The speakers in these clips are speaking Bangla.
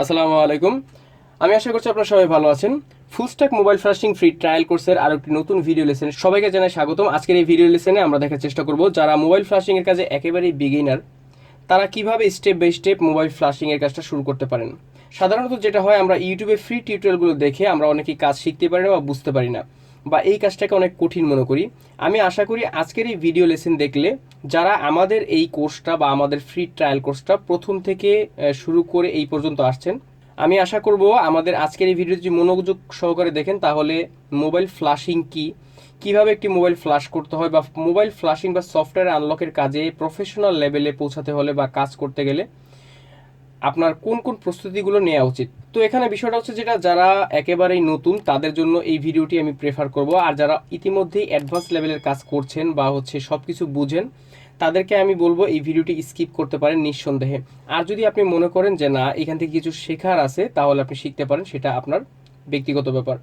আসসালামু আলাইকুম। আমি আশা করছি আপনারা সবাই ভালো আছেন। Full stack mobile flashing free trial কোর্সের আরো একটি নতুন ভিডিও লেসনে সবাইকে জানাই স্বাগতম। আজকের এই ভিডিও লেসনে আমরা দেখার চেষ্টা করব যারা মোবাইল ফ্লাশিং এর কাজে একেবারেই বিগিনার, তারা কিভাবে step by step mobile flashing এর কাজটা শুরু করতে পারেন। সাধারণত যেটা হয়, আমরা ইউটিউবে ফ্রি টিউটোরিয়ালগুলো দেখে আমরা অনেকেই কাজ শিখতে পারি না বা বুঝতে পারি না, বা এই কাজটাকে অনেক কঠিন মনে করি। আমি আশা করি আজকের এই ভিডিও লেসন দেখলে যারা আমাদের এই কোর্সটা বা আমাদের ফ্রি ট্রায়াল কোর্সটা প্রথম থেকে শুরু করে এই পর্যন্ত আসছেন, আমি আশা করব আমাদের আজকের এই ভিডিও যদি মনোযোগ সহকারে দেখেন তাহলে মোবাইল ফ্লাশিং কি, কিভাবে একটি মোবাইল ফ্লাশ করতে হয়, বা মোবাইল ফ্লাশিং বা সফটওয়্যার আনলকের কাজে প্রফেশনাল লেভেলে পৌঁছাতে হলে বা কাজ করতে গেলে আপনার কোন কোন প্রস্তুতিগুলো নেওয়া উচিত। তো এখানে বিষয়টা হচ্ছে যেটা, যারা একেবারেই নতুন তাদের জন্য এই ভিডিওটি আমি প্রেফার করব, আর যারা ইতিমধ্যেই অ্যাডভান্স লেভেলের কাজ করছেন বা সব কিছু বুঝেন তাদেরকে আমি বলবো এই ভিডিওটি স্কিপ করতে পারেন নিঃসন্দেহে। আর যদি আপনি মনে করেন যে না, এখান থেকে কিছু শেখার আছে, তাহলে আপনি শিখতে পারেন, সেটা আপনার ব্যক্তিগত ব্যাপার।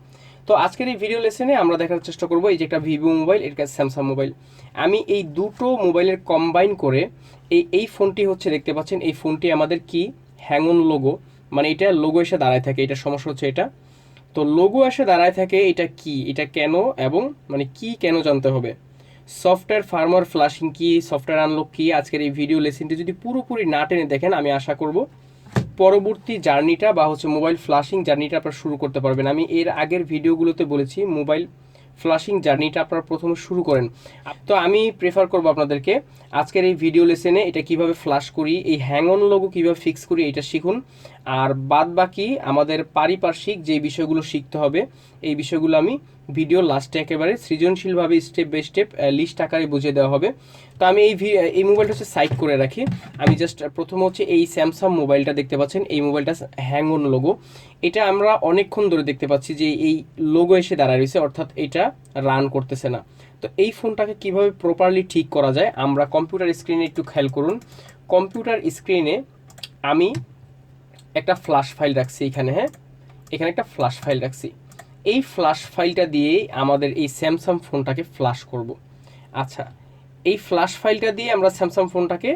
তো আজকের এই ভিডিও লেসনে আমরা দেখার চেষ্টা করব এই যে একটা ভিভো মোবাইল, এর কাছে স্যামসাং মোবাইল। আমি এই দুটো মোবাইলের কম্বাইন করে এই ফোনটি হচ্ছে, দেখতে পাচ্ছেন এই ফোনটি আমাদের কি হ্যাং অন লোগো, মানে এটা লোগো এসে দাঁড়ায় থাকে। এটা সমস্যা হচ্ছে এটা। তো লোগো এসে দাঁড়ায় থাকে, এটা কি, এটা কেন, এবং মানে কি কেন জানতে হবে। সফটওয়্যার ফার্মার ফ্লাশিং কি, সফটওয়্যার আনলক কি, আজকের এই ভিডিও লেসনটি যদি পুরোপুরি না টেনে দেখেন, আমি আশা করব পরবর্তী জার্নিটা বা মোবাইল ফ্লাশিং জার্নিটা আপনারা শুরু করতে পারবেন। আমি এর আগের ভিডিওগুলোতে বলেছি মোবাইল ফ্লাশিং জার্নিটা আপনারা প্রথমে শুরু করেন। তো আমি প্রেফার করব আপনাদেরকে আজকের এই ভিডিও লেসনে এটা কিভাবে ফ্লাশ করি, এই হ্যাং অন লোগো কীভাবে ফিক্স করি, এটা শিখুন। আর বাদ বাকি আমাদের পারিপার্শ্বিক যে বিষয়গুলো শিখতে হবে, এই বিষয়গুলো আমি ভিডিও লাস্টে একেবারে সৃজনশীলভাবে স্টেপ বাই স্টেপ লিস্ট আকারে বুঝিয়ে দেওয়া হবে। তো আমি এই মোবাইলটা হচ্ছে সাইড করে রাখি। আমি জাস্ট প্রথমে হচ্ছে এই স্যামসাং মোবাইলটা দেখতে পাচ্ছেন, এই মোবাইলটা হ্যাং অন লোগো। এটা আমরা অনেকক্ষণ ধরে দেখতে পাচ্ছি যে এই লোগো এসে দাঁড়ায় রয়েছে, অর্থাৎ এটা রান করতেছে না। তো এই ফোনটাকে কিভাবে প্রপারলি ঠিক করা যায়, আমরা কম্পিউটার স্ক্রিনে একটু খেয়াল করুন। কম্পিউটার স্ক্রিনে আমি একটা ফ্ল্যাশ ফাইল রাখছি এখানে, হ্যাঁ, এখানে একটা ফ্ল্যাশ ফাইল রাখছি। এই ফ্ল্যাশ ফাইলটা দিয়েই আমাদের এই স্যামসাং ফোনটাকে ফ্ল্যাশ করব। আচ্ছা, এই ফ্ল্যাশ ফাইলটা দিয়ে আমরা স্যামসাং ফোনটাকে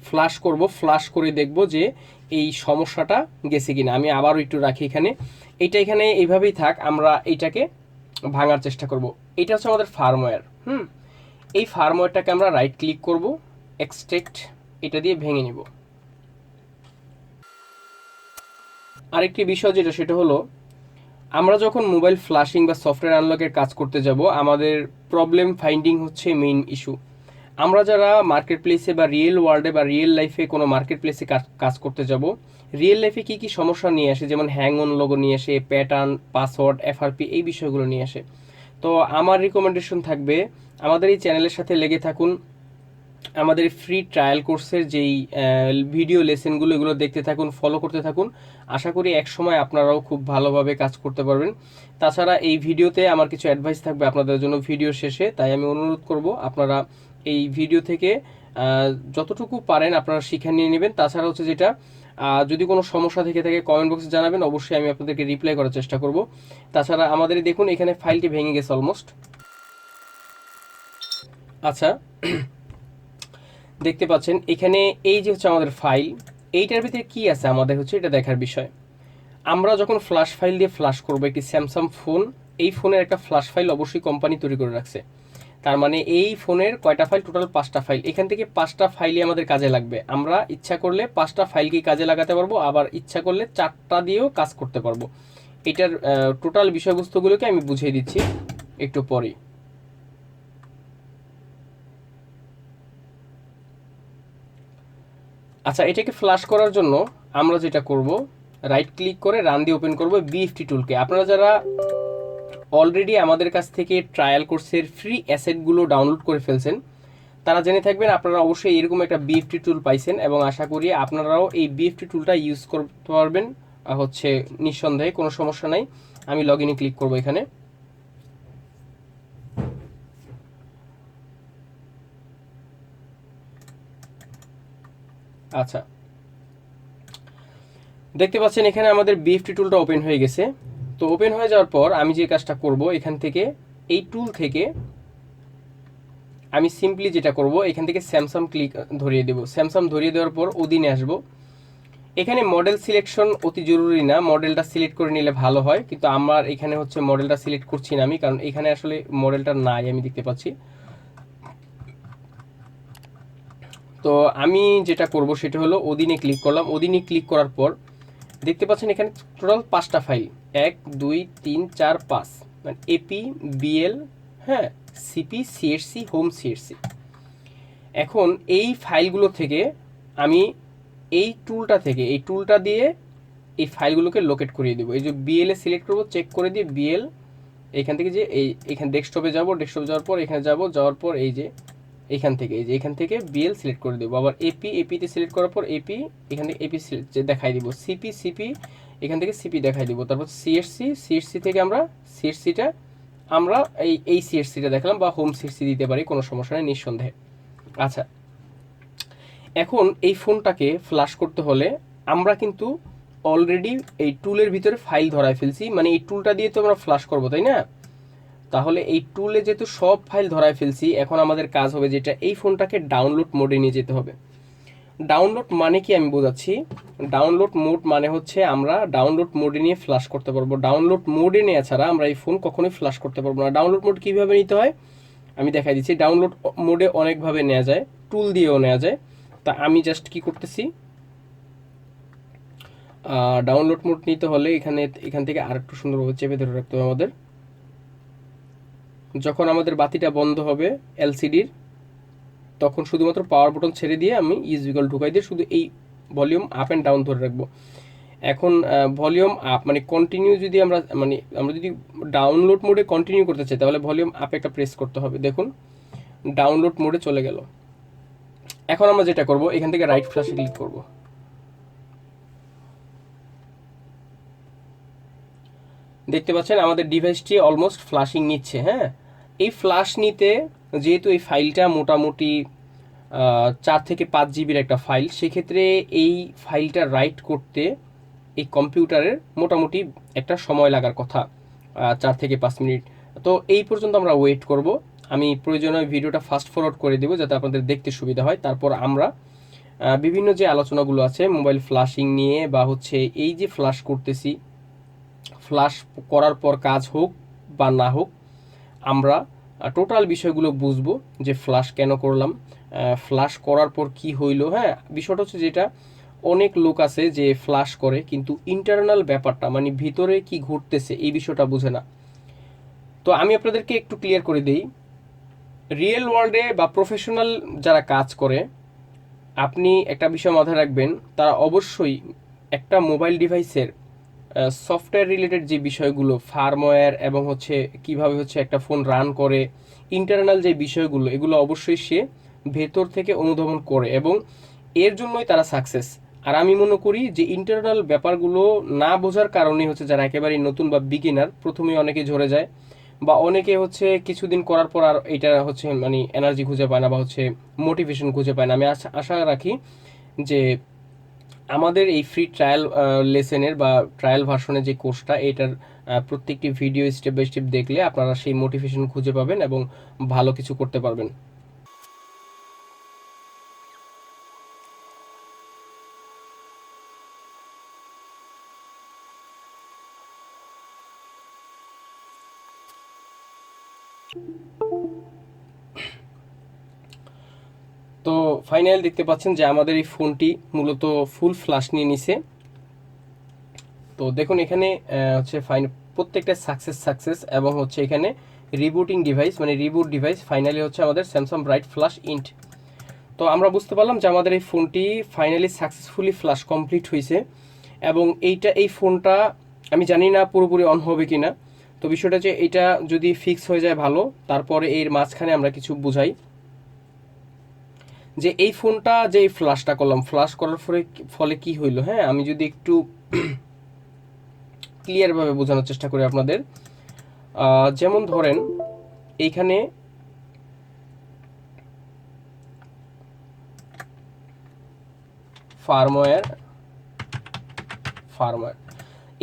ফ্ল্যাশ করব, ফ্ল্যাশ করে দেখব যে এই সমস্যাটা গেছে কিনা। আমি আবারও একটু রাখি এখানে, এখানে এইভাবেই থাক, আমরা এইটাকে ভাঙার চেষ্টা করব। এটা হচ্ছে আমাদের ফার্মওয়্যার। এই ফার্মওয়্যারটাকে আমরা রাইট ক্লিক করব, এক্সট্রাক্ট, এটা দিয়ে ভেঙে নিব। আরেকটি বিষয় যেটা, সেটা হলো আমরা যখন মোবাইল ফ্লাশিং বা সফটওয়্যার আনলকের কাজ করতে যাব, আমাদের প্রবলেম ফাইন্ডিং হচ্ছে মেইন ইস্যু। আমরা যারা মার্কেট প্লেসে বা রিয়েল ওয়ার্ল্ডে বা রিয়েল লাইফে কোনো মার্কেট প্লেসে কাজ করতে যাব, রিয়েল লাইফে কী কী সমস্যা নিয়ে আসে, যেমন হ্যাং অন লোগো নিয়ে আসে, প্যাটার্ন, পাসওয়ার্ড, এফআরপি, এই বিষয়গুলো নিয়ে আসে। তো আমার রিকমেন্ডেশন থাকবে, আমাদের এই চ্যানেলের সাথে লেগে থাকুন, আমাদের ফ্রি ট্রায়াল কোর্সের যেই ভিডিও লেসনগুলো, এগুলো দেখতে থাকুন, ফলো করতে থাকুন। আশা করি এক সময় আপনারাও খুব ভালোভাবে কাজ করতে পারবেন। তাছাড়া এই ভিডিওতে আমার কিছু অ্যাডভাইস থাকবে আপনাদের জন্য ভিডিও শেষে, তাই আমি অনুরোধ করব আপনারা এই ভিডিও থেকে যতটুকু পারেন আপনারা শিক্ষা নিয়ে নেবেন। তাছাড়া হচ্ছে যেটা, যদি কোনো সমস্যা থেকে থাকে কমেন্ট বক্সে জানাবেন, অবশ্যই আমি আপনাদেরকে রিপ্লাই করার চেষ্টা করব। তাছাড়া আমাদের দেখুন এখানে ফাইলটি ভেঙে গেছে অলমোস্ট। আচ্ছা, দেখতে পাচ্ছেন এখানে এই যে হচ্ছে আমাদের ফাইল, এইটার ভিতরে কি আছে আমাদের হচ্ছে এটা দেখার বিষয়। আমরা যখন ফ্ল্যাশ ফাইল দিয়ে ফ্ল্যাশ করব একটি স্যামসাং ফোন, এই ফোনের একটা ফ্ল্যাশ ফাইল অবশ্যই কোম্পানি তৈরি করে রাখছে। তার মানে এই ফোনের কয়টা ফাইল, টোটাল 5টা ফাইল। এখান থেকে 5টা ফাইলই আমাদের কাজে লাগবে। আমরা ইচ্ছা করলে 5টা ফাইলকেই কাজে লাগাতে পারবো, আবার ইচ্ছা করলে 4টা দিয়েও কাজ করতে পারবো। এটার টোটাল বিষয়বস্তুগুলোকে আমি বুঝিয়ে দিচ্ছি একটু পরেই। আচ্ছা, এটাকে ফ্ল্যাশ করার জন্য আমরা যেটা করব, রাইট ক্লিক করে রান দিয়ে ওপেন করব বিএফটি টুলকে। আপনারা যারা অলরেডি আমাদের কাছ থেকে ট্রায়াল কোর্সের ফ্রি অ্যাসেটগুলো ডাউনলোড করে ফেলছেন, তারা জেনে থাকবেন আপনারা অবশ্যই এরকম একটা বিএফটি টুল পাইছেন, এবং আশা করি আপনারাও এই বিএফটি টুলটা ইউজ করতে পারবেন নিঃসন্দেহে, কোনো সমস্যা নাই। আমি লগ ইনে ক্লিক করব এখানে। আচ্ছা, দেখতে পাচ্ছেন এখানে আমাদের বিএফটি টুলটা ওপেন হয়ে গেছে। তো ওপেন হয়ে যাওয়ার পর আমি যে কাজটা করব, এখান থেকে এই টুল থেকে আমি সিম্পলি যেটা করব, এখান থেকে স্যামসাং ক্লিক ধরিয়ে দেব। স্যামসাং ধরিয়ে দেওয়ার পর অধীনে আসব। এখানে মডেল সিলেকশন অতি জরুরি না, মডেলটা সিলেক্ট করে নিলে ভালো হয়, কিন্তু আমার এখানে হচ্ছে মডেলটা সিলেক্ট করছি না আমি, কারণ এখানে আসলে মডেলটা নাই আমি দেখতে পাচ্ছি। তো আমি যেটা করব সেটা হলো ওদিনে ক্লিক করলাম। ওদিনে ক্লিক করার পর দেখতে পাচ্ছেন এখানে টোটাল 5টা ফাইল, 1 2 3 4 5, মানে এপি, বিএল, হ্যাঁ, সিপি, সিএসসি, হোম সিএসসি। এখন এই ফাইলগুলো থেকে আমি এই টুলটা দিয়ে এই ফাইলগুলোকে লোকেট করিয়ে দেবো। এই যে বিএল এ সিলেক্ট করবো, চেক করে দিয়ে বিএল, এখান থেকে যে এখানে ডেস্কটপে যাব, ডেস্কটপে যাওয়ার পর এখানে যাওয়ার পর এই যে এখান থেকে বিএল সিলেক্ট করে দেবো। আবার এপিতে সিলেক্ট করার পর এখান থেকে এপি দেখাই দিব। সিপি এখান থেকে সিপি দেখাই দিব। তারপর সিএসসি থেকে আমরা এই সিএসসিটা দেখালাম, বা হোম সিএসসি দিতে পারি, কোনো সমস্যা নেই নিঃসন্দেহে। আচ্ছা, এখন এই ফোনটাকে ফ্ল্যাশ করতে হলে আমরা কিন্তু অলরেডি এই টুলের ভিতরে ফাইল ধরায় ফেলছি, মানে এই টুলটা দিয়ে তো আমরা ফ্ল্যাশ করবো, তাই না? তাহলে এই টুলে যেহেতু সব ফাইল ধরায় ফেলছি, এখন আমাদের কাজ হবে যেটা, এই ফোনটাকে ডাউনলোড মোডে নিয়ে যেতে হবে। ডাউনলোড মানে কি আমি বোঝাচ্ছি। ডাউনলোড মোড মানে হচ্ছে আমরা ডাউনলোড মোডে নিয়ে ফ্ল্যাশ করতে পারবো। ডাউনলোড মোডে নেওয়া ছাড়া আমরা এই ফোন কখনোই ফ্ল্যাশ করতে পারবো না। ডাউনলোড মোড কীভাবে নিতে হয় আমি দেখাই দিচ্ছি। ডাউনলোড মোডে অনেকভাবে নেওয়া যায়, টুল দিয়েও নেওয়া যায়। তা আমি জাস্ট কি করতেছি, ডাউনলোড মোড নিতে হলে এখান থেকে আরেকটু সুন্দরভাবে চেপে ধরে রাখতে হবে আমাদের। যখন আমাদের বাতিটা বন্ধ হবে এলসিডির, তখন শুধুমাত্র পাওয়ার বাটন ছেড়ে দিয়ে আমি ইউএসবি ঢুকাই দিয়ে শুধু এই ভলিউম আপ অ্যান্ড ডাউন ধরে রাখবো। এখন ভলিউম আপ মানে কন্টিনিউ, যদি আমরা যদি ডাউনলোড মোডে কন্টিনিউ করতে চাই তাহলে ভলিউম আপ একটা প্রেস করতে হবে। দেখুন ডাউনলোড মোডে চলে গেল। এখন আমরা যেটা করব, এখান থেকে রাইট ফ্ল্যাশে ক্লিক করব। দেখতে পাচ্ছেন আমাদের ডিভাইসটি অলমোস্ট ফ্ল্যাশিং নিচ্ছে। হ্যাঁ, এই ফ্ল্যাশ নিতে যেহেতু এই ফাইলটা মোটামুটি 4 থেকে 5 জিবির একটা ফাইল, সেক্ষেত্রে এই ফাইলটা রাইট করতে এই কম্পিউটারের মোটামুটি একটা সময় লাগার কথা, 4 থেকে 5 মিনিট। তো এই পর্যন্ত আমরা ওয়েট করব। আমি প্রয়োজনীয় ভিডিওটা ফাস্ট ফরওয়ার্ড করে দেবো যাতে আপনাদের দেখতে সুবিধা হয়। তারপর আমরা বিভিন্ন যে আলোচনাগুলো আছে মোবাইল ফ্ল্যাশিং নিয়ে, বা হচ্ছে এই যে ফ্ল্যাশ করতেছি, ফ্ল্যাশ করার পর কাজ হোক বা না হোক, আমরা টোটাল বিষয়গুলো বুঝবো যে ফ্ল্যাশ কেন করলাম, ফ্ল্যাশ করার পর কি হইলো। হ্যাঁ, বিষয়টা হচ্ছে যেটা, অনেক লোক আছে যে ফ্ল্যাশ করে কিন্তু ইন্টারনাল ব্যাপারটা মানে ভিতরে কি ঘটতেছে এই বিষয়টা বুঝে না। তো আমি আপনাদেরকে একটু ক্লিয়ার করে দিই, রিয়েল ওয়ার্ল্ডে বা প্রফেশনাল যারা কাজ করে, আপনি একটা বিষয় মাথায় রাখবেন, তারা অবশ্যই একটা মোবাইল ডিভাইসের সফটওয়্যার রিলেটেড যে বিষয়গুলো, ফার্মওয়্যার এবং হচ্ছে কিভাবে হচ্ছে একটা ফোন রান করে, ইন্টারনাল যে বিষয়গুলো, এগুলো অবশ্যই সে ভেতর থেকে অনুধাবন করে, এবং এর জন্যই তারা সাকসেস। আর আমি মনে করি যে ইন্টারনাল ব্যাপারগুলো না বোঝার কারণেই হচ্ছে যারা একেবারেই নতুন বা বিগিনার, প্রথমেই অনেকে ঝরে যায়, বা অনেকে হচ্ছে কিছুদিন করার পর আর এটা হচ্ছে মানে এনার্জি খুঁজে পায় না, বা হচ্ছে মোটিভেশন খুঁজে পায় না। আমি আশা রাখি যে আমাদের এই ফ্রি ট্রায়াল লেসেনের বা ট্রায়াল ভার্সনের যে কোর্সটা, এটার প্রত্যেকটি ভিডিও স্টেপ বাই স্টেপ দেখলে আপনারা সেই মোটিভেশন খুঁজে পাবেন এবং ভালো কিছু করতে পারবেন। তো ফাইনাল দেখতে পাচ্ছেন যে আমাদের এই ফোনটি মূলত ফুল ফ্ল্যাশ নিয়ে নিছে। তো দেখুন এখানে হচ্ছে প্রত্যেকটা সাকসেস, এবং হচ্ছে এখানে রিবুটিং ডিভাইস মানে রিবুট ডিভাইস ফাইনালি হচ্ছে আমাদের স্যামসাং ব্রাইট ফ্ল্যাশ ইন্ট। তো আমরা বুঝতে পারলাম যে আমাদের এই ফোনটি ফাইনালি সাকসেসফুলি ফ্ল্যাশ কমপ্লিট হয়েছে, এবং এই ফোনটা আমি জানি না পুরোপুরি অন হবে কি না। তো বিষয়টা যে এটা যদি ফিক্স হয়ে যায় ভালো, তারপরে এর মাঝখানে আমরা কিছু বুঝাই যে এই ফোনটা যে ফ্ল্যাশটা করলাম, ফ্ল্যাশ করার ফলে কি হইলো। হ্যাঁ, আমি যদি একটু ক্লিয়ারভাবে বোঝানোর চেষ্টা করি আপনাদের, যেমন ধরেন এইখানে ফার্মওয়্যার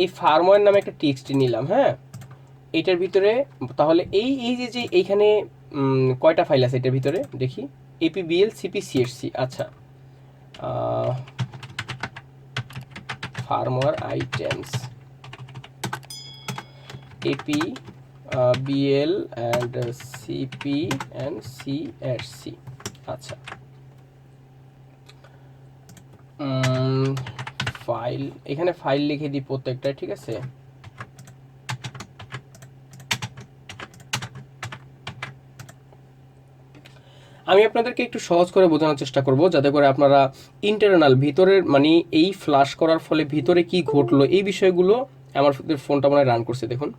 এই ফার্মওয়্যার নামে একটা টেক্সট নিলাম। হ্যাঁ, এটার ভিতরে তাহলে এই যে এইখানে কয়টা ফাইল আছে এটার ভিতরে দেখি, এপিবিএল সিপি সিএসসি। আচ্ছা, firmware items AP BL and CP and CSC. আচ্ছা, ফাইল, এখানে ফাইল লিখে দিই প্রত্যেকটা, ঠিক আছে। আমি আপনাদেরকে একটু সহজ করে বোঝানোর চেষ্টা করব যাতে করে আপনারা ইন্টারনাল ভিতরের মানে এই ফ্লাশ করার ফলে ভিতরে কি ঘটলো এই বিষয়গুলো, আমার ফোনটা মনে রান করছে দেখুন।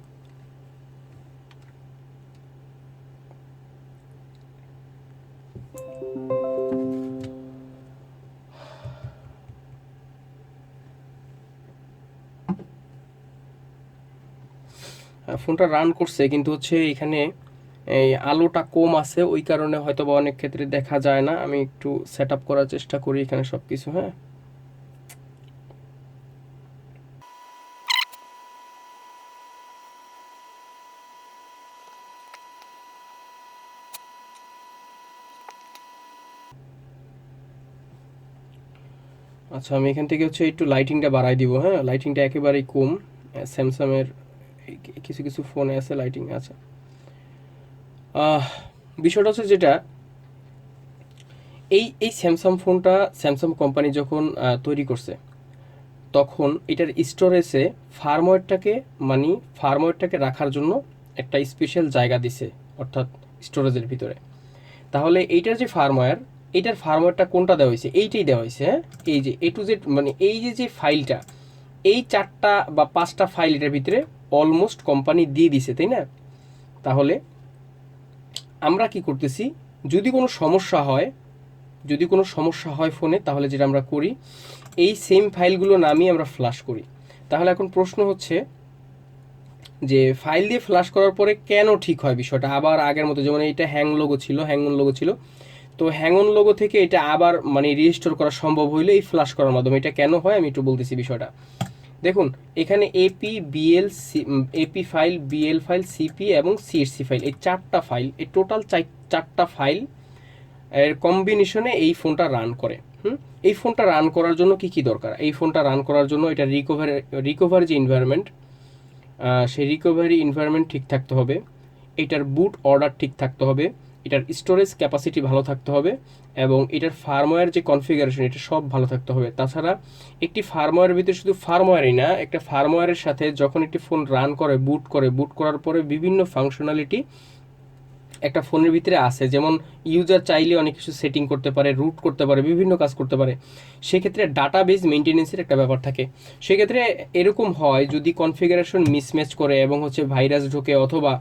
ফোনটা রান করছে কিন্তু হচ্ছে এখানে এই আলোটা কম আছে, ওই কারণে হয়তো বা অনেক ক্ষেত্রে দেখা যায় না। আমি একটু সেট আপ করার চেষ্টা করি এখানে সব কিছু। হ্যাঁ, আচ্ছা, আমি এখান থেকে হচ্ছে একটু লাইটিংটা বাড়াই দিব। হ্যাঁ, লাইটিংটা একেবারেই কম। স্যামসাংয়ের কিছু কিছু ফোনে আছে লাইটিং। আচ্ছা, বিষয়টা হচ্ছে যেটা, এই স্যামসাং ফোনটা স্যামসাং কোম্পানি যখন তৈরি করছে তখন এটার স্টোরেজে ফার্মওয়্যারটাকে রাখার জন্য একটা স্পেশাল জায়গা দিছে, অর্থাৎ স্টোরেজের ভিতরে। তাহলে এইটার যে ফার্মওয়্যার, এইটার ফার্মওয়্যারটা কোনটা দেওয়া হয়েছে? এইটাই দেওয়া হয়েছে। হ্যাঁ, এই যে A to Z মানে এই যে ফাইলটা, এই 4টা বা 5টা ফাইল এটার ভিতরে অলমোস্ট কোম্পানি দিয়ে দিছে, তাই না? তাহলে আমরা কি করতেছি, যদি কোনো সমস্যা হয় ফোনে, তাহলে যেটা আমরা করি, এই সেম ফাইলগুলো নামিয়ে আমরা ফ্লাশ করি। তাহলে এখন প্রশ্ন হচ্ছে যে ফাইল দিয়ে ফ্লাশ করার পরে কেন ঠিক হয় বিষয়টা আবার আগের মতো? যেমন এটা হ্যাং লোগো ছিল, তো হ্যাং অন লোগো থেকে এটা আবার মানে রিস্টোর করা সম্ভব হইলে এই ফ্লাশ করার মাধ্যমে। এটা কেন হয় আমি একটু বলতেছি বিষয়টা। দেখুন, এখানে AP file, BL file, CP এবং সিএসসি ফাইল, এই 4টা ফাইল, এই টোটাল 4টা ফাইল এর কম্বিনেশনে এই ফোনটা রান করে। এই ফোনটা রান করার জন্য কি কি দরকার? এই ফোনটা রান করার জন্য এটা রিকভারি যে এনভায়রনমেন্ট, সেই রিকভারি এনভায়রনমেন্ট ঠিক থাকতে হবে, এটার বুট অর্ডার ঠিক থাকতে হবে, এটার স্টোরেজ ক্যাপাসিটি ভালো থাকতে হবে, এবং এটার ফার্মওয়্যার যে কনফিগারেশন এটা সব ভালো থাকতে হবে। তাছাড়া একটি ফার্মওয়্যারের ভিতরে শুধু ফার্মওয়্যারই না, একটা ফার্মওয়্যারের সাথে যখন একটি ফোন রান করে, বুট করার পরে বিভিন্ন ফাংশনালিটি একটা ফোনের ভিতরে আছে। যেমন ইউজার চাইলে অনেক কিছু সেটিং করতে পারে, রুট করতে পারে, বিভিন্ন কাজ করতে পারে। সেক্ষেত্রে ডাটাবেস মেনটেনেন্সের একটা ব্যাপার থাকে। সেক্ষেত্রে এরকম হয় যদি কনফিগারেশন মিসম্যাচ করে এবং হচ্ছে ভাইরাস ঢোকে, অথবা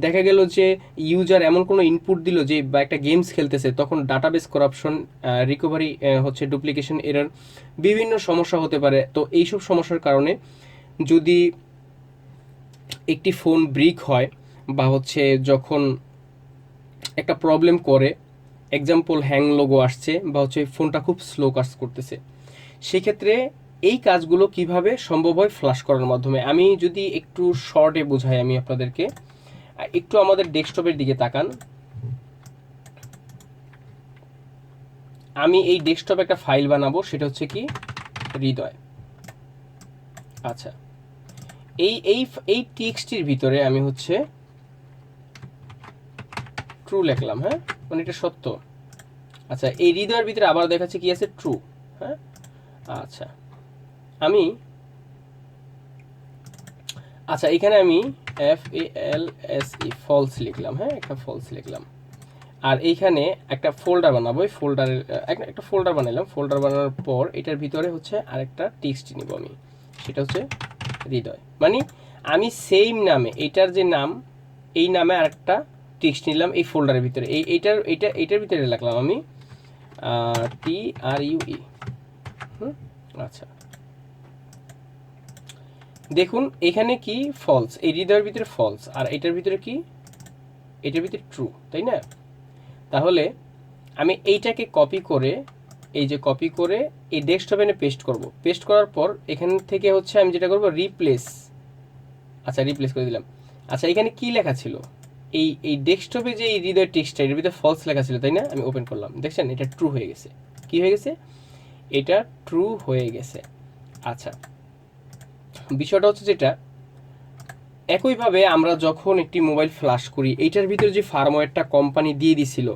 দেখা গেল যে ইউজার এমন কোনো ইনপুট দিল যে বা একটা গেমস খেলতেছে, তখন ডাটাবেস করাপশন, রিকভারি হচ্ছে ডুপ্লিকেশন এরর, বিভিন্ন সমস্যা হতে পারে। তো এইসব সমস্যার কারণে যদি একটি ফোন ব্রিক হয় বা হচ্ছে যখন একটা প্রবলেম করে, এক্সাম্পল হ্যাং লোগো আসছে বা হচ্ছে ফোনটা খুব স্লো কাজ করতেছে, সেক্ষেত্রে এই কাজগুলো কিভাবে সম্ভব হয়? ফ্লাশ করার মাধ্যমে। আমি যদি একটু শর্টে বোঝাই আমি আপনাদেরকে, একটু আমাদের ডেস্কটপের দিকে তাকান। আমি এই ডেস্কটপে একটা ফাইল বানাবো, সেটা হচ্ছে কি হৃদয়। আচ্ছা, এই এই এই টেক্সটির ভিতরে আমি হচ্ছে ট্রু লিখলাম। হ্যাঁ, মানে এটা সত্য। আচ্ছা, এই হৃদয়ের ভিতরে আবার দেখাচ্ছে কি আছে? ট্রু। হ্যাঁ, আচ্ছা, আমি এখানে আমি ফলস লিখলাম। হ্যাঁ, একটা ফলস লিখলাম। আর এইখানে একটা ফোল্ডার বানাবো। এই ফোল্ডারের একটা ফোল্ডার বানালাম। ফোল্ডার বানানোর পর এটার ভিতরে হচ্ছে আরেকটা টেক্সট নিব আমি, সেটা হচ্ছে হৃদয়। মানে আমি সেম নামে, এটার যে নাম, এই নামে আরেকটা টেক্সট নিলাম এই ফোল্ডারের ভিতরে। এইটার ভিতরে লিখলাম আমি TRUE। আচ্ছা, দেখুন এখানে কি ফলস, এই হৃদয়ের ভিতরে ফলস, আর এটার ভিতরে কি? এটার ভিতরে ট্রু, তাই না? তাহলে আমি এইটাকে কপি করে এই ডেস্কটপে এনে পেস্ট করব। পেস্ট করার পর এখান থেকে হচ্ছে আমি যেটা করব, রিপ্লেস করে দিলাম। আচ্ছা, এখানে কি লেখা ছিল? এই ডেস্কটপে যে এই হৃদয়ের টেক্সটটা, এর ভিতরে ফলস লেখা ছিল, তাই না? আমি ওপেন করলাম, দেখছেন এটা ট্রু হয়ে গেছে। কি হয়ে গেছে? এটা ট্রু হয়ে গেছে। আচ্ছা, বিষয়টা হচ্ছে যেটা, একইভাবে আমরা যখন একটি মোবাইল ফ্ল্যাশ করি, এইটার ভিতরে যে ফার্মওয়্যারটা কোম্পানি দিয়ে দিছিল,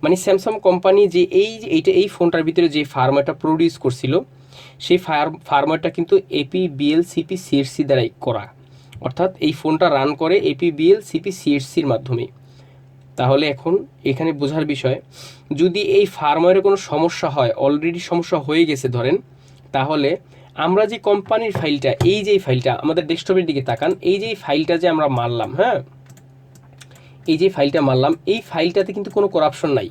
মানে স্যামসাং কোম্পানি যে এই ফোনটার ভিতরে যে ফার্মওয়্যারটা প্রডিউস করছিল, সেই ফার্মওয়্যারটা কিন্তু এপিবিএল সিপি সিএসসি দ্বারাই করা। অর্থাৎ এই ফোনটা রান করে এপিবিএল সিপি সিএসসির মাধ্যমে। তাহলে এখন এখানে বোঝার বিষয়, যদি এই ফার্মওয়্যারে কোনো সমস্যা হয়, অলরেডি সমস্যা হয়ে গেছে ধরেন, তাহলে আমরা যে কোম্পানির ফাইলটা, এই যে ফাইলটা আমাদের ডেস্কটপের দিকে তাকান, এই যে ফাইলটা যে আমরা মারলাম, হ্যাঁ, এই যে ফাইলটা মারলাম, এই ফাইলটাতে কিন্তু কোনো করাপশন নাই।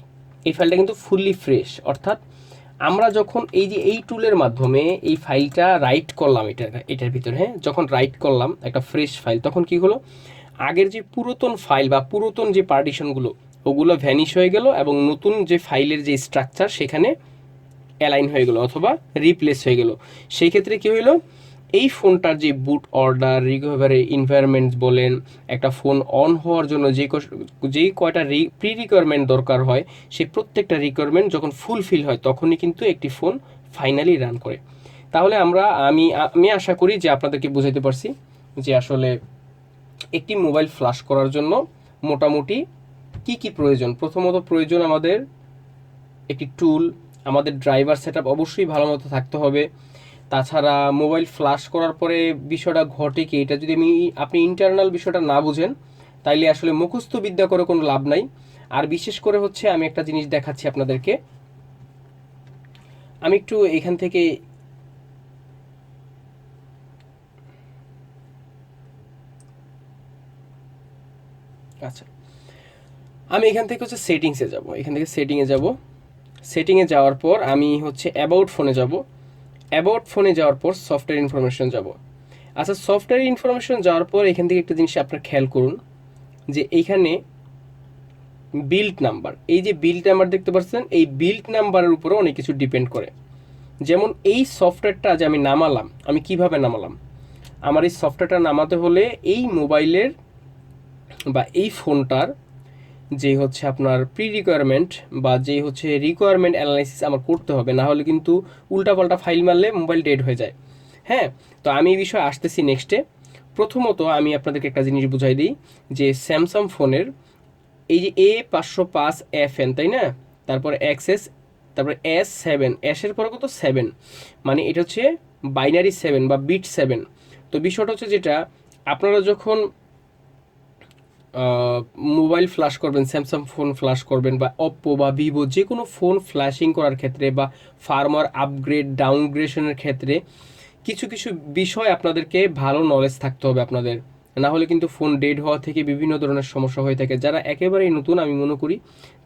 এই ফাইলটা কিন্তু ফুললি ফ্রেশ। অর্থাৎ আমরা যখন এই যে এই টুলের মাধ্যমে এই ফাইলটা রাইট করলাম, এটার ভিতরে, হ্যাঁ, যখন রাইট করলাম একটা ফ্রেশ ফাইল, তখন কি হলো, আগের যে পুরাতন ফাইল বা পুরাতন যে পার্টিশনগুলো, ওগুলো ভ্যানিশ হয়ে গেল এবং নতুন যে ফাইলের যে স্ট্রাকচার সেখানে অ্যালাইন হয়ে গেল অথবা রিপ্লেস হয়ে গেল। সেই ক্ষেত্রে কী হইলো, এই ফোনটার যে বুট অর্ডার, রিকভারি এনভায়রনমেন্ট বলেন, একটা ফোন অন হওয়ার জন্য যেই কয়টা প্রি রিকোয়ারমেন্ট দরকার হয়, সেই প্রত্যেকটা রিকোয়ারমেন্ট যখন ফুলফিল হয়, তখনই কিন্তু একটি ফোন ফাইনালি রান করে। তাহলে আমি আশা করি যে আপনাদেরকে বুঝাইতে পারছি যে আসলে একটি মোবাইল ফ্ল্যাশ করার জন্য মোটামুটি কি কি প্রয়োজন। প্রথমত প্রয়োজন আমাদের একটি টুল, আমাদের ড্রাইভার সেটআপ অবশ্যই ভালো মতো থাকতে হবে। তাছাড়া মোবাইল ফ্ল্যাশ করার পরে বিষয়টা ঘটে কি, এটা যদি আপনি ইন্টারনাল বিষয়টা না বুঝেন, তাইলে আসলে মুখস্থ বিদ্যা করে কোনো লাভ নাই। আর বিশেষ করে হচ্ছে আমি একটা জিনিস দেখাচ্ছি আপনাদেরকে, আমি একটু এখান থেকে আচ্ছা, আমি এখান থেকে হচ্ছে সেটিংসে যাব, এখান থেকে সেটিংয়ে যাওয়ার পর আমি হচ্ছে অ্যাবাউট ফোনে যাব, অ্যাবাউট ফোনে যাওয়ার পর সফটওয়্যার ইনফরমেশন যাব। আচ্ছা, সফটওয়্যার ইনফরমেশন যাওয়ার পর এখান থেকে একটা জিনিস আপনার খেয়াল করুন যে এইখানে বিল্ড নাম্বার, এই যে বিল্ড নাম্বার দেখতে পাচ্ছেন, এই বিল্ড নাম্বারের উপরে অনেক কিছু ডিপেন্ড করে। যেমন এই সফটওয়্যারটা যে আমি নামালাম, আমি কিভাবে নামালাম, আমার এই সফটওয়্যারটা নামাতে হলে এই মোবাইলের বা এই ফোনটার যে হচ্ছে আপনার প্রি রিকোয়ারমেন্ট বা যে হচ্ছে রিকোয়ারমেন্ট অ্যানালাইসিস আমার করতে হবে, না হলে কিন্তু উল্টাপাল্টা ফাইল মারলে মোবাইল ডেড হয়ে যায়। হ্যাঁ, তো আমি এই বিষয়ে আসতেছি নেক্সটে। প্রথমত আমি আপনাদেরকে একটা জিনিস বুঝাই দিই যে স্যামসাং ফোনের এই যে A505FN, তাই না, তারপর XS, তারপর S7, এর পরে কত 7, মানে এটা হচ্ছে বাইনারি 7 বা বিট 7। তো বিষয়টা হচ্ছে যেটা, আপনারা যখন মোবাইল ফ্ল্যাশ করবেন, স্যামসাং ফোন ফ্ল্যাশ করবেন বা অপ্পো বা ভিভো যে কোনো ফোন ফ্ল্যাশিং করার ক্ষেত্রে বা ফার্মওয়্যার আপগ্রেড ডাউনগ্রেডেশনের ক্ষেত্রে কিছু কিছু বিষয় আপনাদেরকে ভালো নলেজ থাকতে হবে আপনাদের, না হলে কিন্তু ফোন ডেড হওয়া থেকে বিভিন্ন ধরনের সমস্যা হয়ে থাকে। যারা একেবারেই নতুন, আমি মনে করি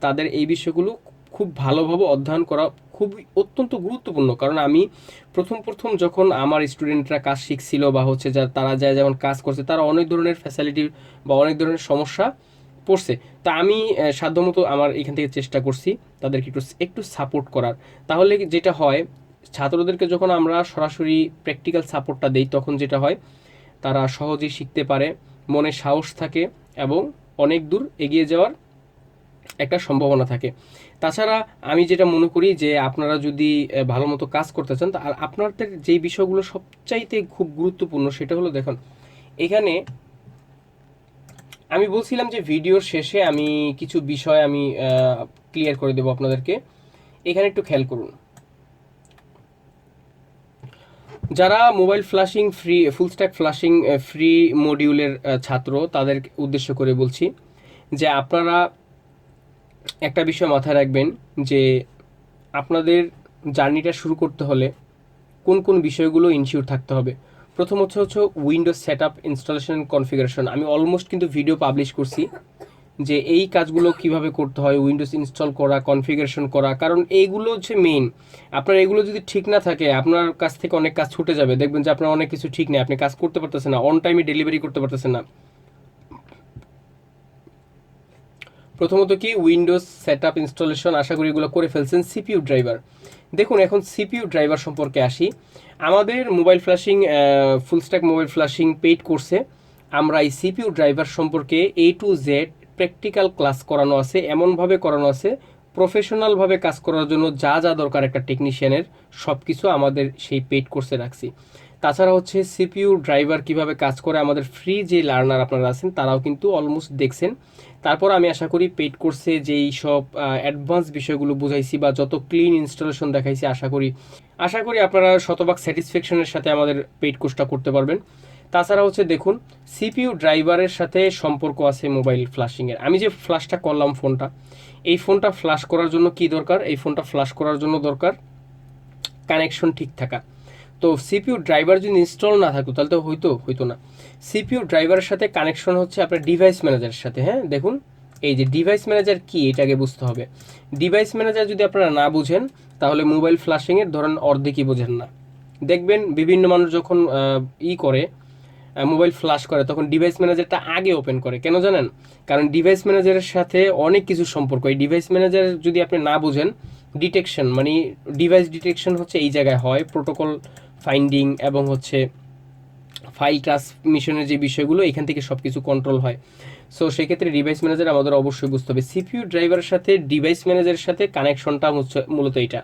তাদের এই বিষয়গুলো খুব ভালোভাবে অধ্যয়ন করা খুবই অত্যন্ত গুরুত্বপূর্ণ। কারণ আমি প্রথম যখন আমার স্টুডেন্টরা কাজ শিখছিল বা হচ্ছে তারা যায় যেমন কাজ করছে, তারা অনেক ধরনের ফ্যাসিলিটি বা অনেক ধরনের সমস্যা পড়ছে। তা আমি সাধ্যমতো আমার এখান থেকে চেষ্টা করছি তাদেরকে একটু সাপোর্ট করার। তাহলে যেটা হয়, ছাত্রদেরকে যখন আমরা সরাসরি প্র্যাকটিক্যাল সাপোর্টটা দেই, তখন যেটা হয় তারা সহজেই শিখতে পারে, মনে সাহস থাকে এবং অনেক দূর এগিয়ে যাওয়ার একটা সম্ভাবনা থাকে। তাছাড়া আমি যেটা মনে করি যে আপনারা যদি ভালো মতো কাজ করতে চান, আর আপনাদের যেই বিষয়গুলো সবচাইতে খুব গুরুত্বপূর্ণ সেটা হলো, দেখুন এখানে আমি বলছিলাম যে ভিডিওর শেষে আমি কিছু বিষয় আমি ক্লিয়ার করে দেবো আপনাদেরকে। এখানে একটু খেয়াল করুন, যারা mobile flashing free, full stack flashing free মডিউলের ছাত্র, তাদের উদ্দেশ্য করে বলছি যে আপনারা একটা বিষয় মাথায় রাখবেন যে আপনাদের জার্নিটা শুরু করতে হলে কোন কোন বিষয়গুলো ইনশিওর থাকতে হবে। প্রথম হচ্ছে উইন্ডোজ সেটআপ, ইনস্টলেশন, কনফিগারেশন। আমি অলমোস্ট কিন্তু ভিডিও পাবলিশ করছি যে এই কাজগুলো কিভাবে করতে হয়, উইন্ডোজ ইনস্টল করা, কনফিগারেশন করা, কারণ এইগুলো হচ্ছে মেইন। আপনার এগুলো যদি ঠিক না থাকে, আপনার কাছ থেকে অনেক কাজ ছুটে যাবে, দেখবেন যে আপনার অনেক কিছু ঠিক নেই, আপনি কাজ করতে পারতেছেন না, অন টাইমে ডেলিভারি করতে পারতেছেন না। প্রথমত কি উইন্ডোজ সেটআপ, ইনস্টলেশন, আশা করি এগুলো করে ফেলছেন। সিপিইউ ড্রাইভার, দেখুন এখন সিপিইউ ড্রাইভার সম্পর্কে আসি। আমাদের মোবাইল ফ্ল্যাশিং ফুল স্ট্যাক মোবাইল ফ্ল্যাশিং পেইড কোর্সে আমরা এই সিপিইউ ড্রাইভার সম্পর্কে A to Z practical class করানো আছে, এমনভাবে করানো আছে প্রফেশনালভাবে কাজ করার জন্য যা যা দরকার একটা টেকনিশিয়ানের, সব কিছু আমাদের সেই পেইড কোর্সে রাখছি। তাছাড়া হচ্ছে সিপিইউ ড্রাইভার কিভাবে কাজ করে আমাদের ফ্রি যে লার্নার আপনারা আছেন তারাও কিন্তু অলমোস্ট দেখছেন। তারপর আমি আশা করি পেইড কোর্সে যেই সব অ্যাডভান্স বিষয়গুলো বুঝাইছি বা যত ক্লিন ইনস্টলেশন দেখাইছি আশা করি আপনারা শতভাগ স্যাটিসফ্যাকশনের সাথে আমাদের পেইড কোর্সটা করতে পারবেন। তাছাড়া হচ্ছে দেখুন সিপিইউ ড্রাইভারের সাথে সম্পর্ক আছে মোবাইল ফ্ল্যাশিংয়ের। আমি যে ফ্ল্যাশটা করলাম ফোনটা, এই ফোনটা ফ্ল্যাশ করার জন্য কি দরকার? এই ফোনটা ফ্ল্যাশ করার জন্য দরকার কানেকশন ঠিক থাকা। তো সিপিইউ ড্রাইভার যদি ইনস্টল না থাকতো তাহলে তো হইতো না। সিপিইউ ড্রাইভারের সাথে কানেকশন হচ্ছে আপনার ডিভাইস ম্যানেজারের সাথে। হ্যাঁ, দেখুন এই যে ডিভাইস ম্যানেজার কি, এটাকে বুঝতে হবে। ডিভাইস ম্যানেজার যদি আপনারা না বুঝেন তাহলে মোবাইল ফ্ল্যাশিংয়ের ধরেন অর্ধেকই বোঝেন না। দেখবেন বিভিন্ন মানুষ যখন করে মোবাইল ফ্ল্যাশ করে তখন ডিভাইস ম্যানেজারটা আগে ওপেন করে, কেন জানেন? কারণ ডিভাইস ম্যানেজারের সাথে অনেক কিছু সম্পর্ক। এই ডিভাইস ম্যানেজার যদি আপনি না বুঝেন, ডিটেকশন মানে ডিভাইস ডিটেকশন হচ্ছে এই জায়গায় হয়, প্রোটোকল ফাইন্ডিং এবং হচ্ছে ফাইল ট্রান্সমিশনের যে বিষয়গুলো এখান থেকে সব কিছু কন্ট্রোল হয়। সো সেক্ষেত্রে ডিভাইস ম্যানেজার আমাদের অবশ্যই বুঝতে হবে। সিপিইউ ড্রাইভারের সাথে ডিভাইস ম্যানেজারের সাথে কানেকশনটা মূলত এটা,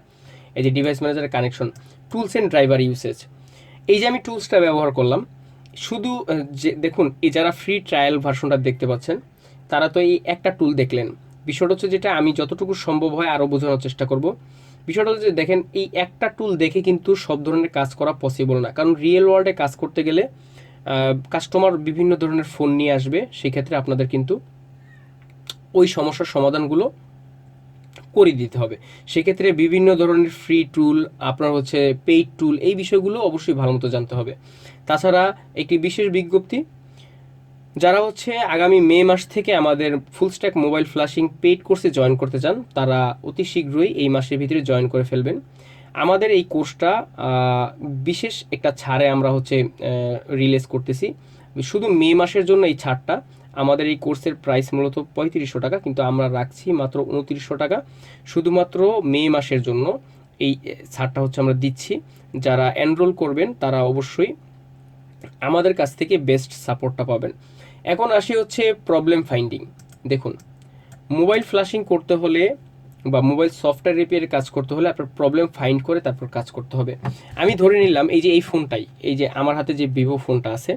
এই যে ডিভাইস ম্যানেজারের connection. Tools and driver usage, এই যে আমি টুলসটা ব্যবহার করলাম, শুধু যে দেখুন এই যারা ফ্রি ট্রায়াল ভার্সনটা দেখতে পাচ্ছেন তারা তো এই একটা টুল দেখলেন। বিষয়টা হচ্ছে যেটা আমি যতটুকু সম্ভব হয় আরও বোঝানোর চেষ্টা করব। বিষয়টা হচ্ছে দেখেন এই একটা টুল দেখে কিন্তু সব ধরনের কাজ করা পসিবল না, কারণ রিয়েল ওয়ার্ল্ডে কাজ করতে গেলে কাস্টমার বিভিন্ন ধরনের ফোন নিয়ে আসবে, সেক্ষেত্রে আপনাদের কিন্তু ওই সমস্যার সমাধানগুলো করে দিতে হবে। সেক্ষেত্রে বিভিন্ন ধরনের ফ্রি টুল, আপনার হচ্ছে পেইড টুল, এই বিষয়গুলো অবশ্যই ভালো মতো জানতে হবে। তাছাড়া একটি বিশেষ বিজ্ঞপ্তি, যারা হচ্ছে আগামী মে মাস থেকে আমাদের ফুল স্ট্যাক মোবাইল ফ্ল্যাশিং পেইড কোর্সে জয়েন করতে চান তারা অতি শীঘ্রই এই মাসের ভিতরে জয়েন করে ফেলবেন। আমাদের এই কোর্সটা বিশেষ একটা ছাড়ে আমরা হচ্ছে রিলিজ করতেছি। শুধু মে মাসের জন্য এই ছাড়টা, আমাদের এই কোর্সের প্রাইস মূলত 3500 টাকা, কিন্তু আমরা রাখছি মাত্র 2900 টাকা। শুধুমাত্র মে মাসের জন্য এই ছাড়টা হচ্ছে আমরা দিচ্ছি। যারা এনরোল করবেন তারা অবশ্যই আমাদের কাছ থেকে বেস্ট সাপোর্টটা পাবেন। এখন আসি হচ্ছে প্রবলেম ফাইন্ডিং। দেখুন মোবাইল ফ্ল্যাশিং করতে হলে বা মোবাইল সফটওয়্যার রিপেয়ারের কাজ করতে হলে আপনার প্রবলেম ফাইন্ড করে তারপর কাজ করতে হবে। আমি ধরে নিলাম এই যে এই ফোনটাই, এই যে আমার হাতে যে ভিভো ফোনটা আছে,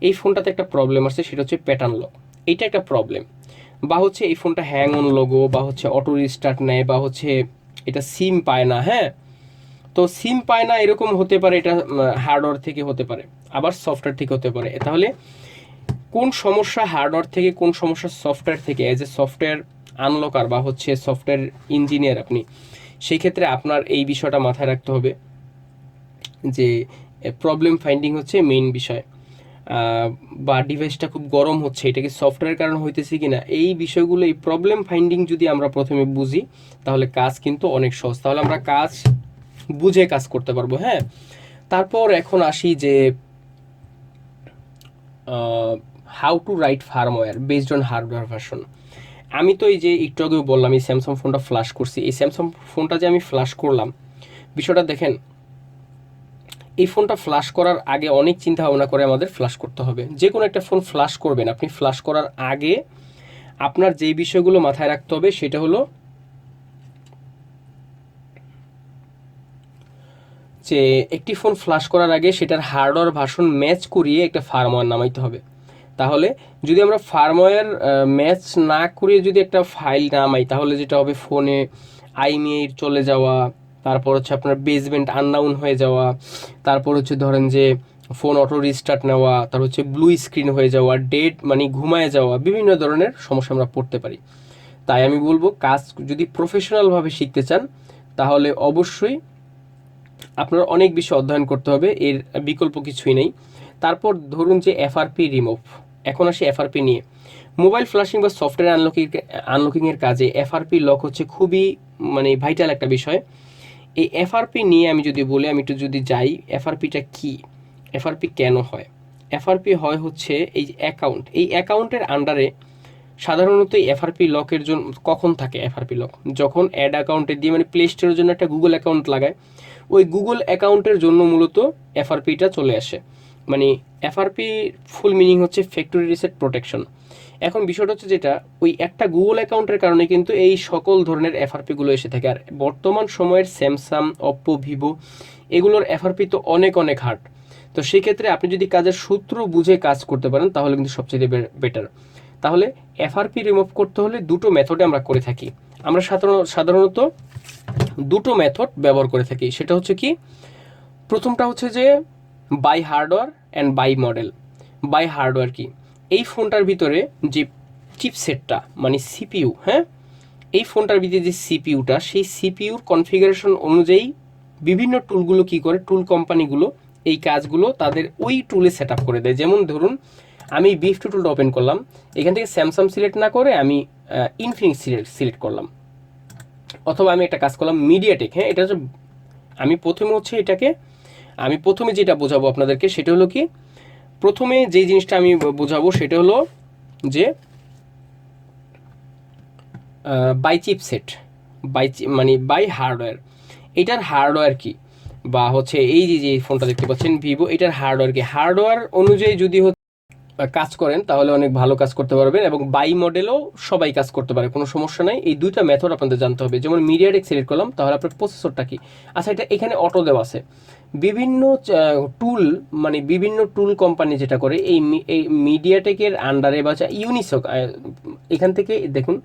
এই ফোনটাতে একটা প্রবলেম আছে, সেটা হচ্ছে প্যাটার্ন লক। এইটা একটা প্রবলেম, বা হচ্ছে এই ফোনটা হ্যাং অন লোগো, বা হচ্ছে অটো রিস্টার্ট নেয়, বা হচ্ছে এটা সিম পায় না। হ্যাঁ, তো সিম পায় না এরকম হতে পারে, এটা হার্ডওয়্যার থেকে হতে পারে, আবার সফটওয়্যার থেকে হতে পারে। তাহলে কোন সমস্যা হার্ডওয়্যার থেকে, কোন সমস্যা সফটওয়্যার থেকে, এজ এ সফটওয়্যার আনলকার বা হচ্ছে সফটওয়্যার ইঞ্জিনিয়ার আপনি, সেই ক্ষেত্রে আপনার এই বিষয়টা মাথায় রাখতে হবে যে প্রবলেম ফাইন্ডিং হচ্ছে মেইন বিষয়। বা ডিভাইসটা খুব গরম হচ্ছে, এটা কি সফটওয়্যার কারণ হইতেছে কিনা, এই বিষয়গুলো, এই প্রবলেম ফাইন্ডিং যদি আমরা প্রথমে বুঝি তাহলে কাজ কিন্তু অনেক সহজ, তাহলে আমরা কাজ বুঝে কাজ করতে পারবো। হ্যাঁ, তারপর এখন আসি যে how to right firmware based on hardware version. আমি তো এই যে একটু আগেও বললাম এই স্যামসাং ফোনটা ফ্ল্যাশ করছি, এই স্যামসাং ফোনটা যে আমি ফ্ল্যাশ করলাম, বিষয়টা দেখেন এই ফোনটা ফ্ল্যাশ করার আগে অনেক চিন্তা ভাবনা করে আমাদের ফ্ল্যাশ করতে হবে। যে কোনো একটা ফোন ফ্ল্যাশ করবেন, আপনি ফ্ল্যাশ করার আগে আপনার যেই বিষয়গুলো মাথায় রাখতে হবে সেটা হলো যে একটি ফোন ফ্ল্যাশ করার আগে সেটার হার্ডওয়্যার ভার্সন ম্যাচ করিয়ে একটা ফার্মওয়্যার নামাইতে হবে। তাহলে যদি আমরা ফার্মওয়্যার ম্যাচ না করিয়ে যদি একটা ফাইল নামাই তাহলে যেটা হবে, ফোনে আইমিআই চলে যাওয়া, তারপর হচ্ছে আপনার বেসমেন্ট আননাউন হয়ে যাওয়া, তারপর হচ্ছে ধরেন যে ফোন অটো রিস্টার্ট নেওয়া, তার হচ্ছে ব্লু স্ক্রিন হয়ে যাওয়া, ডেড মানে ঘুমায় যাওয়া, বিভিন্ন ধরনের সমস্যা আমরা পড়তে পারি। তাই আমি বলবো কাজ যদি প্রফেশনালভাবে শিখতে চান তাহলে অবশ্যই আপনার অনেক বেশি অধ্যয়ন করতে হবে, এর বিকল্প কিছুই নেই। তারপর ধরুন যে এফআরপি রিমুভ, এখন আসি এফআরপি নিয়ে। মোবাইল ফ্ল্যাশিং বা সফটওয়্যার আনলকিংয়ের কাজে এফআরপি লক হচ্ছে খুবই মানে ভাইটাল একটা বিষয়। এই এফআরপি নিয়ে আমি যদি বলি, আমি একটু যদি যাই, এফআরপিটা কি, এফআরপি কেন হয়? এফআরপি হয় হচ্ছে এই অ্যাকাউন্ট, এই অ্যাকাউন্টের আন্ডারে সাধারণত এফআরপি লকের জন্য কখন থাকে? এফআরপি লক যখন অ্যাড অ্যাকাউন্টে দিয়ে মানে প্লে স্টোরের জন্য একটা গুগল অ্যাকাউন্ট লাগায়, ওই গুগল অ্যাকাউন্টের জন্য মূলত এফআরপিটা চলে আসে। মানে এফআরপি ফুল মিনিং হচ্ছে ফ্যাক্টরি রিসেট প্রোটেকশন। এখন বিষয়টা হচ্ছে যেটা, ওই একটা গুগল অ্যাকাউন্টের কারণে কিন্তু এই সকল ধরনের এফআরপিগুলো এসে থাকে। আর বর্তমান সময়ের স্যামসাং, অপ্পো, ভিভো এগুলোর এফআরপি তো অনেক অনেক হার্ড। তো সেই ক্ষেত্রে আপনি যদি কাজের সূত্র বুঝে কাজ করতে পারেন তাহলে কিন্তু সবচেয়ে বেটার। তাহলে এফআরপি রিমুভ করতে হলে দুটো মেথডে আমরা করে থাকি। আমরা সাধারণত দুটো মেথড ব্যবহার করে থাকি। সেটা হচ্ছে কি, প্রথমটা হচ্ছে যে by hardware and by model. By hardware কি, এই ফোনটার ভিতরে যে চিপসেটটা মানে সিপিইউ, হ্যাঁ, এই ফোনটার ভিতরে যে সিপিইউটা, সেই সিপিইউর কনফিগারেশন অনুযায়ী বিভিন্ন টুলগুলো কি করে, টুল কোম্পানিগুলো এই কাজগুলো তাদের ওই টুলে সেট আপ করে দেয়। যেমন ধরুন আমি বিএফ টুলটা ওপেন করলাম, এখান থেকে স্যামসাং সিলেক্ট না করে আমি ইনফিনিক্স সিলেক্ট করলাম, অথবা আমি একটা কাজ করলাম মিডিয়াটেক। হ্যাঁ, এটা হচ্ছে আমি প্রথমে যেটা বোঝাবো আপনাদেরকে সেটা হলো কি, প্রথমে যে জিনিসটা আমি বোঝাবো সেটা হলো যে বাই চিপসেট, মানে বাই হার্ডওয়্যার। এটার হার্ডওয়্যার কি, বা হচ্ছে এই যে ফোনটা দেখতে পাচ্ছেন ভিভো, এটার হার্ডওয়্যার কি, হার্ডওয়্যার অনুযায়ী যদি কাজ করেন তাহলে অনেক ভালো কাজ করতে পারবেন, এবং বাই মডেলও সবাই কাজ করতে পারে, কোনো সমস্যা নাই। এই দুইটা মেথড আপনাদের জানতে হবে। যেমন মিডিয়াটেক সিলেক্ট করলাম, তাহলে আপনার প্রসেসরটা কি, আচ্ছা এটা এখানে অটো দেওয়া আছে। বিভিন্ন টুল, মানে বিভিন্ন টুল কোম্পানি যেটা করে এই মিডিয়াটেকের আন্ডারে বা ইউনিসক, এখান থেকে দেখুন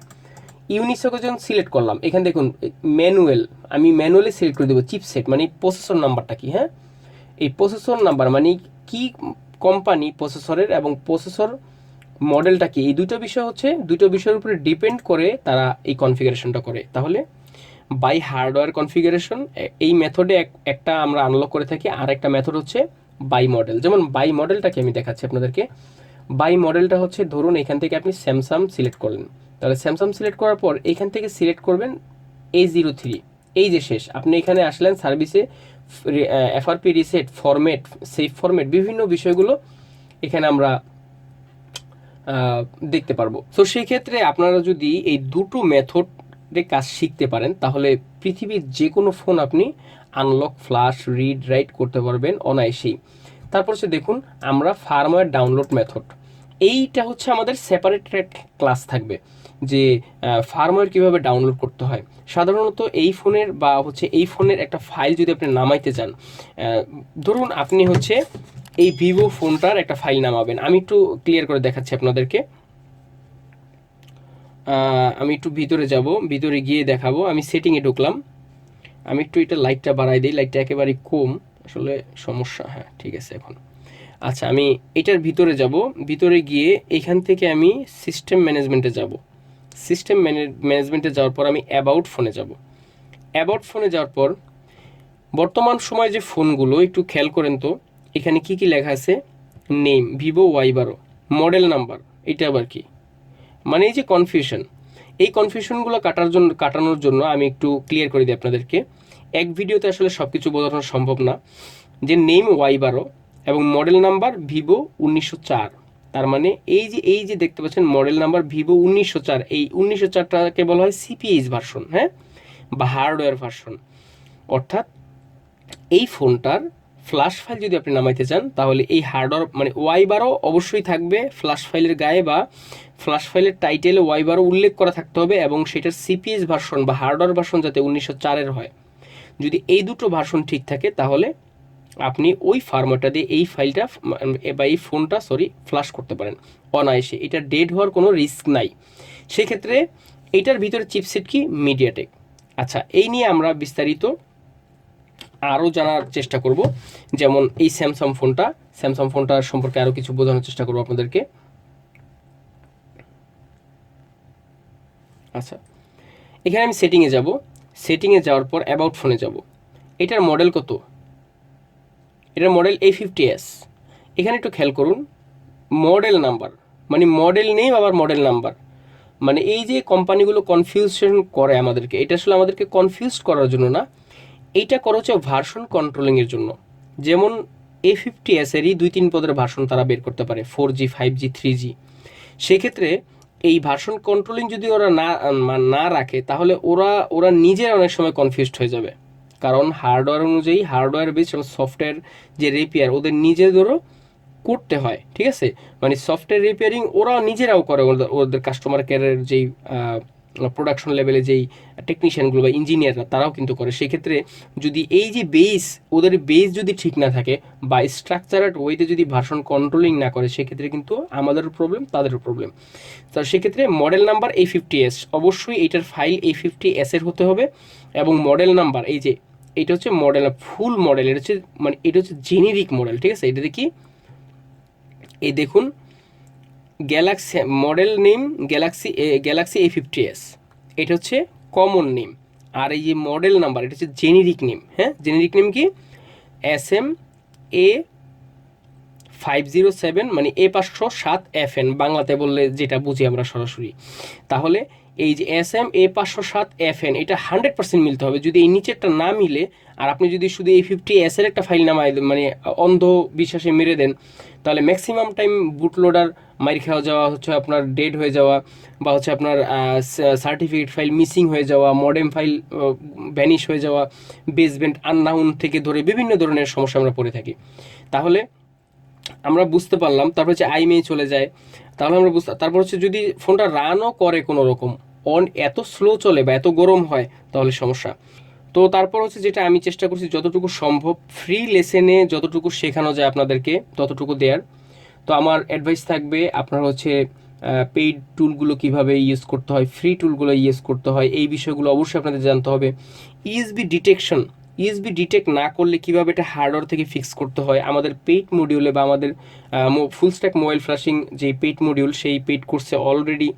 ইউনিসকে যখন সিলেক্ট করলাম, এখানে দেখুন ম্যানুয়াল, আমি ম্যানুয়ালি সিলেক্ট করে দেবো চিপসেট, মানে প্রসেসর নাম্বারটা কি, হ্যাঁ, এই প্রসেসর নাম্বার মানে কি কোম্পানি প্রসেসরের এবং প্রসেসর মডেলটা কি, এই দুটো বিষয়ের উপরে ডিপেন্ড করে তারা এই কনফিগারেশনটা করে। তাহলে বাই হার্ডওয়্যার কনফিগারেশন, এই মেথডে একটা আমরা আনলক করে থাকি। আর একটা মেথড হচ্ছে বাই মডেল। যেমন বাই মডেলটাকে আমি দেখাচ্ছি আপনাদেরকে। বাই মডেলটা হচ্ছে, ধরুন এখান থেকে আপনি স্যামসাং সিলেক্ট করলেন, তাহলে স্যামসাং সিলেক্ট করার পর এখান থেকে সিলেক্ট করবেন A03, এই যে শেষ, আপনি এখানে আসলেন সার্ভিসে, FRP reset, format, save format, বিভিন্ন বিষয়গুলো এখানে আমরা দেখতে পারবো। তো সেই ক্ষেত্রে আপনারা যদি এই দুটো মেথডে কাজ শিখতে পারেন তাহলে পৃথিবীর যে কোনো ফোন আপনি আনলক, ফ্লাশ, রিড, রাইট করতে পারবেন অনায়াসেই। তারপর হচ্ছে দেখুন আমরা ফার্মওয়্যার ডাউনলোড মেথড, এইটা হচ্ছে আমাদের সেপারেটেড ক্লাস থাকবে যে ফার্মওয়্যার কীভাবে ডাউনলোড করতে হয়। সাধারণত এই ফোনের বা হচ্ছে এই ফোনের একটা ফাইল যদি আপনি নামাইতে চান, ধরুন আপনি হচ্ছে এই ভিভো ফোনটার একটা ফাইল নামাবেন। আমি একটু ক্লিয়ার করে দেখাচ্ছি আপনাদেরকে। আমি একটু ভিতরে গিয়ে দেখাবো। আমি সেটিংয়ে ঢুকলাম, আমি একটু এটা লাইটটা বাড়াই দিই, লাইটটা একেবারেই কম, আসলে সমস্যা। হ্যাঁ ঠিক আছে এখন। আচ্ছা আমি এটার ভিতরে গিয়ে এখান থেকে আমি সিস্টেম ম্যানেজমেন্টে যাব। সিস্টেম ম্যানেজমেন্টে যাওয়ার পর আমি অ্যাবাউট ফোনে যাব। অ্যাবাউট ফোনে যাওয়ার পর বর্তমান সময় যে ফোনগুলো, একটু খেয়াল করেন তো এখানে কি কি লেখা আছে। Name Vivo Y12, model number, এটা আবার কি, মানে এই যে কনফিউশন, এই কনফিউশনগুলো কাটানোর জন্য আমি একটু ক্লিয়ার করে দিই আপনাদেরকে। এক ভিডিওতে আসলে সব কিছু বোঝানো সম্ভব না। যে নেম Y12 এবং মডেল নাম্বার ভিভো 1904, তার মানে এই যে দেখতে পাচ্ছেন মডেল নাম্বার ভিভো 1904, এই 1904টাকে বলা হয় সিপিএইচ ভার্সন, হ্যাঁ, বা হার্ডওয়্যার ভার্সন। অর্থাৎ এই ফোনটার ফ্ল্যাশ ফাইল যদি আপনি নামাইতে চান তাহলে এই হার্ডওয়্যার মানে Y12 অবশ্যই থাকবে ফ্ল্যাশ ফাইলের গায়ে, বা ফ্ল্যাশ ফাইলের টাইটেলে Y12 উল্লেখ করা থাকতে হবে, এবং সেটার সিপিএস ভার্সন বা হার্ডওয়্যার ভার্সন যাতে 1904-এর হয়। যদি এই দুটো ভার্সন ঠিক থাকে তাহলে আপনি ওই ফার্মেটটা দিয়ে এই ফাইলটা বা এই ফোনটা ফ্ল্যাশ করতে পারেন অনায়াসে। এটা ডেড হওয়ার কোনো রিস্ক নাই। সেক্ষেত্রে এইটার ভিতরে চিপসেট কি, মিডিয়াটেক। আচ্ছা এই নিয়ে আমরা বিস্তারিত আরও জানার চেষ্টা করব। যেমন এই স্যামসাং ফোনটার সম্পর্কে আরও কিছু বোঝানোর চেষ্টা করব আপনাদেরকে। আচ্ছা এখানে আমি সেটিংয়ে যাওয়ার পর অ্যাবাউট ফোনে যাব। এটার মডেল কত, এটার মডেল A50s। এখানে একটু খেয়াল করুন, মডেল নাম্বার মানে মডেল নেই আবার মডেল নাম্বার, মানে এই যে কোম্পানিগুলো কনফিউশন করে আমাদেরকে, এটা আসলে আমাদেরকে কনফিউজ করার জন্য না, এইটা করা হচ্ছে ভার্সন কন্ট্রোলিংয়ের জন্য। যেমন A50s-এরই 2-3 পদের ভার্সন তারা বের করতে পারে, 4G, 5G, 3G। সেক্ষেত্রে এই ভার্সন কন্ট্রোলিং যদি ওরা না রাখে তাহলে ওরা নিজের অনেক সময় কনফিউজড হয়ে যাবে। কারণ হার্ডওয়্যার অনুযায়ী, হার্ডওয়্যার বেস এবং সফটওয়্যার যে রিপেয়ার ওদের নিজেদেরও করতে হয়, ঠিক আছে, মানে সফটওয়্যার রিপেয়ারিং ওরা নিজেরাও করে, ওদের কাস্টমার কেয়ারের যেই প্রোডাকশন লেভেলে যেই টেকনিশিয়ানগুলো বা ইঞ্জিনিয়াররা তারাও কিন্তু করে। সেক্ষেত্রে যদি এই যে বেস, ওদের বেস যদি ঠিক না থাকে বা স্ট্রাকচারাল ওয়েতে যদি ভার্সন কন্ট্রোলিং না করে, সেক্ষেত্রে কিন্তু আমাদেরও প্রবলেম, তাদেরও প্রবলেম। তো সেক্ষেত্রে মডেল নাম্বার A50s, অবশ্যই এইটার ফাইল A50s এর হতে হবে। এবং মডেল নাম্বার, এই যে এটা হচ্ছে মডেল, ফুল মডেল, এটা হচ্ছে মানে এটা হচ্ছে জেনেরিক মডেল, ঠিক আছে। এটা দেখি, এই দেখুন Galaxy model name, Galaxy A50s, এটা হচ্ছে কমন নেম। আর এই যে মডেল নাম্বার, এটা হচ্ছে জেনেরিক নেম। হ্যাঁ, জেনেরিক নেম কি? SM-A507, মানে A507FN বাংলাতে বললে যেটা বুঝি আমরা সরাসরি। তাহলে এই যে SM-A507FN এটা 100% মিলতে হবে। যদি এই নিচেরটা না মিলে আর আপনি যদি শুধু A50s এর একটা ফাইল নামায় মানে অন্ধ বিশ্বাসে মেরে দেন, তাহলে ম্যাক্সিমাম টাইম বুটলোডার মাইর খাওয়া যাওয়া, হচ্ছে আপনার ডেড হয়ে যাওয়া, বা হচ্ছে আপনার সার্টিফিকেট ফাইল মিসিং হয়ে যাওয়া, মডেম ফাইল ভ্যানিশ হয়ে যাওয়া, বেসমেন্ট আননাউন থেকে ধরে বিভিন্ন ধরনের সমস্যা আমরা পড়ে থাকি। তাহলে আমরা বুঝতে পারলাম। তারপর হচ্ছে আইমেই চলে যায়, তাহলে আমরা তারপর হচ্ছে যদি ফোনটা রানও করে কোনো রকম, এত স্লো চলে বা এত গরম হয়, তাহলে সমস্যা। তো তারপর হচ্ছে যেটা আমি চেষ্টা করছি যতটুকু সম্ভব ফ্রি লেসেনে যতটুকু শেখানো যায় আপনাদেরকে ততটুকু দেওয়ার। তো আমার অ্যাডভাইস থাকবে, আপনার হচ্ছে পেইড টুলগুলো কিভাবে ইউজ করতে হয়, ফ্রি টুলগুলো ইউজ করতে হয়, এই বিষয়গুলো অবশ্যই আপনাদের জানতে হবে। ইউএসবি ডিটেকশন, ইউএসবি ডিটেক্ট না করলে কীভাবে এটা হার্ডওয়্যার থেকে ফিক্স করতে হয়, আমাদের পেইড মডিউলে বা আমাদের ফুল স্ট্যাক মোবাইল ফ্ল্যাশিং যে পেইড মডিউল, সেই পেইড কোর্সে অলরেডি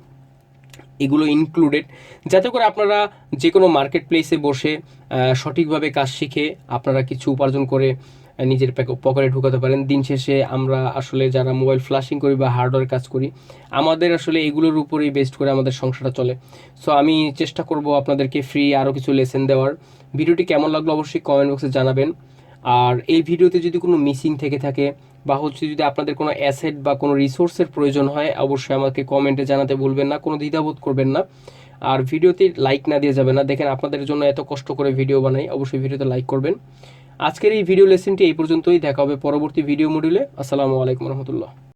এগুলো ইনক্লুডেড, যাতে করে আপনারা যে কোনো মার্কেট প্লেসে বসে সঠিকভাবে কাজ শিখে আপনারা কিছু উপার্জন করে নিজের পকেটে ঢুকাতে পারেন। দিন শেষে আমরা আসলে যারা মোবাইল ফ্ল্যাশিং করি বা হার্ডওয়্যার কাজ করি, আমাদের আসলে এগুলোর উপরেই বেস্ট করে আমাদের সংসারটা চলে। সো আমি চেষ্টা করব আপনাদেরকে ফ্রি আরও কিছু লেসেন দেওয়ার। ভিডিওটি কেমন লাগলো অবশ্যই কমেন্ট বক্সে জানাবেন। আর এই ভিডিওতে যদি কোনো মিসিং থেকে থাকে বা হচ্ছে যদি আপনাদের কোনো অ্যাসেট বা কোনো রিসোর্সের প্রয়োজন হয়, অবশ্যই আমাকে কমেন্টে জানাতে ভুলবেন না, কোনো দ্বিধাবোধ করবেন না। আর ভিডিওতে লাইক না দিয়ে যাবে না, দেখেন আপনাদের জন্য এত কষ্ট করে ভিডিও বানাই, অবশ্যই ভিডিওতে লাইক করবেন। আজকের এই ভিডিও লেসনটি এই পর্যন্তই, দেখা হবে পরবর্তী ভিডিও মডিউলে। আসসালামু আলাইকুম রহমতুল্লাহ।